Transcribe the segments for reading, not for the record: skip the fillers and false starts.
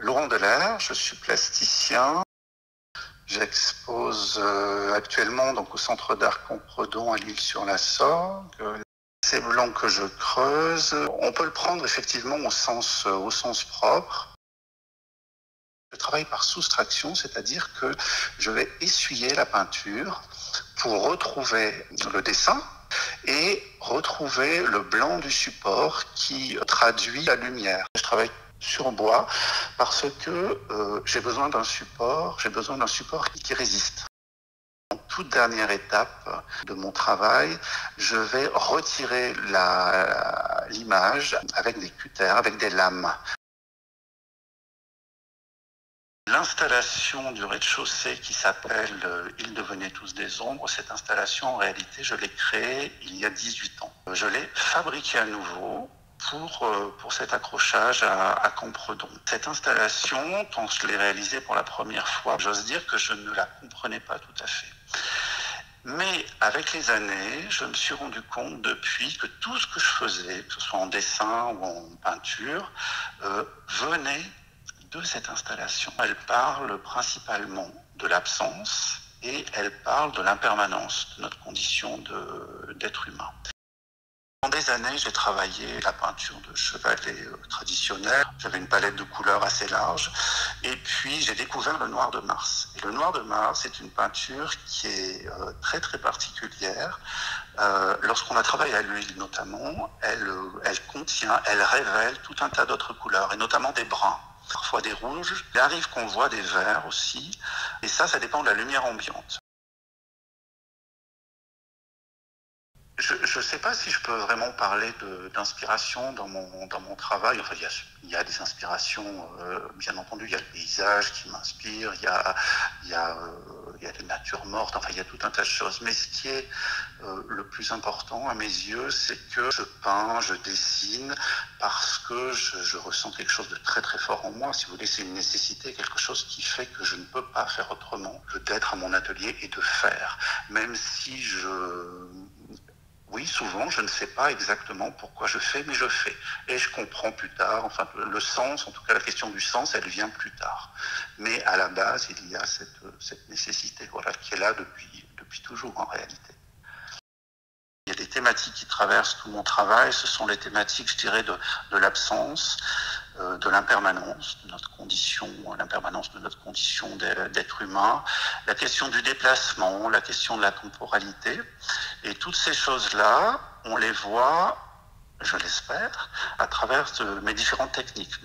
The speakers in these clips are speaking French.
Laurent Delair, je suis plasticien. J'expose actuellement donc, au Centre d'art Compredon à l'Île-sur-la-Sorgue. Ces blancs que je creuse, on peut le prendre effectivement au sens propre. Je travaille par soustraction, c'est-à-dire que je vais essuyer la peinture pour retrouver le dessin et retrouver le blanc du support qui traduit la lumière. Je travaille sur bois parce que j'ai besoin d'un support qui résiste. En toute dernière étape de mon travail, je vais retirer l'image avec des cutters, avec des lames. L'installation du rez-de-chaussée qui s'appelle « Ils devenaient tous des ombres », cette installation, en réalité, je l'ai créée il y a 18 ans. Je l'ai fabriquée à nouveau pour cet accrochage à Compredon. Cette installation, quand je l'ai réalisée pour la première fois, j'ose dire que je ne la comprenais pas tout à fait. Mais avec les années, je me suis rendu compte depuis que tout ce que je faisais, que ce soit en dessin ou en peinture, venait de cette installation. Elle parle principalement de l'absence et elle parle de l'impermanence de notre condition d'être humain. Pendant des années, j'ai travaillé la peinture de chevalet traditionnelle. J'avais une palette de couleurs assez large. Et puis, j'ai découvert le noir de Mars. Et le noir de Mars est une peinture qui est très, très particulière. Lorsqu'on a travaillé à l'huile notamment, elle révèle tout un tas d'autres couleurs, et notamment des bruns. Parfois des rouges. Il arrive qu'on voit des verts aussi. Et ça dépend de la lumière ambiante. Je ne sais pas si je peux vraiment parler d'inspiration dans mon travail. Enfin, il y a des inspirations, bien entendu. Il y a le paysage qui m'inspire, il y a des natures mortes, enfin, il y a tout un tas de choses. Mais ce qui est le plus important à mes yeux, c'est que je peins, je dessine, parce que je ressens quelque chose de très très fort en moi. Si vous voulez, c'est une nécessité, quelque chose qui fait que je ne peux pas faire autrement que d'être à mon atelier et de faire. Même si oui, souvent, je ne sais pas exactement pourquoi je fais, mais je fais. Et je comprends plus tard, enfin, le sens, en tout cas la question du sens, elle vient plus tard. Mais à la base, il y a cette nécessité, voilà, qui est là depuis toujours en réalité. Il y a des thématiques qui traversent tout mon travail, ce sont les thématiques, je dirais, de l'absence, de l'impermanence de notre condition, l'impermanence de notre condition d'être humain, la question du déplacement, la question de la temporalité. Et toutes ces choses-là, on les voit, je l'espère, à travers mes différentes techniques,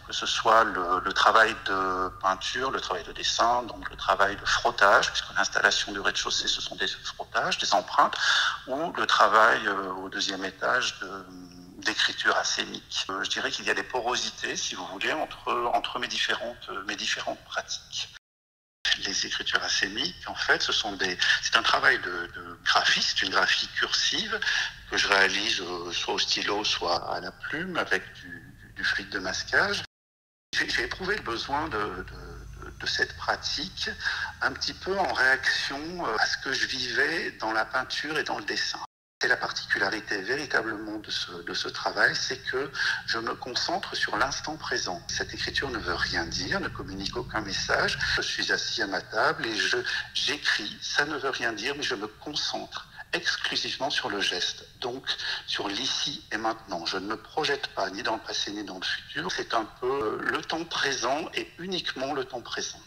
que ce soit le travail de peinture, le travail de dessin, donc le travail de frottage, puisque l'installation du rez-de-chaussée, ce sont des frottages, des empreintes, ou le travail au deuxième étage d'écriture acénique. Je dirais qu'il y a des porosités, si vous voulez, entre mes différentes pratiques. Les écritures acémiques, en fait, c'est un travail de graphiste, une graphie cursive que je réalise soit au stylo, soit à la plume, avec du fluide de masquage. J'ai éprouvé le besoin de cette pratique un petit peu en réaction à ce que je vivais dans la peinture et dans le dessin. C'est la particularité véritablement de ce travail, c'est que je me concentre sur l'instant présent. Cette écriture ne veut rien dire, ne communique aucun message. Je suis assis à ma table et j'écris. Ça ne veut rien dire, mais je me concentre exclusivement sur le geste, donc sur l'ici et maintenant. Je ne me projette pas ni dans le passé ni dans le futur. C'est un peu le temps présent et uniquement le temps présent.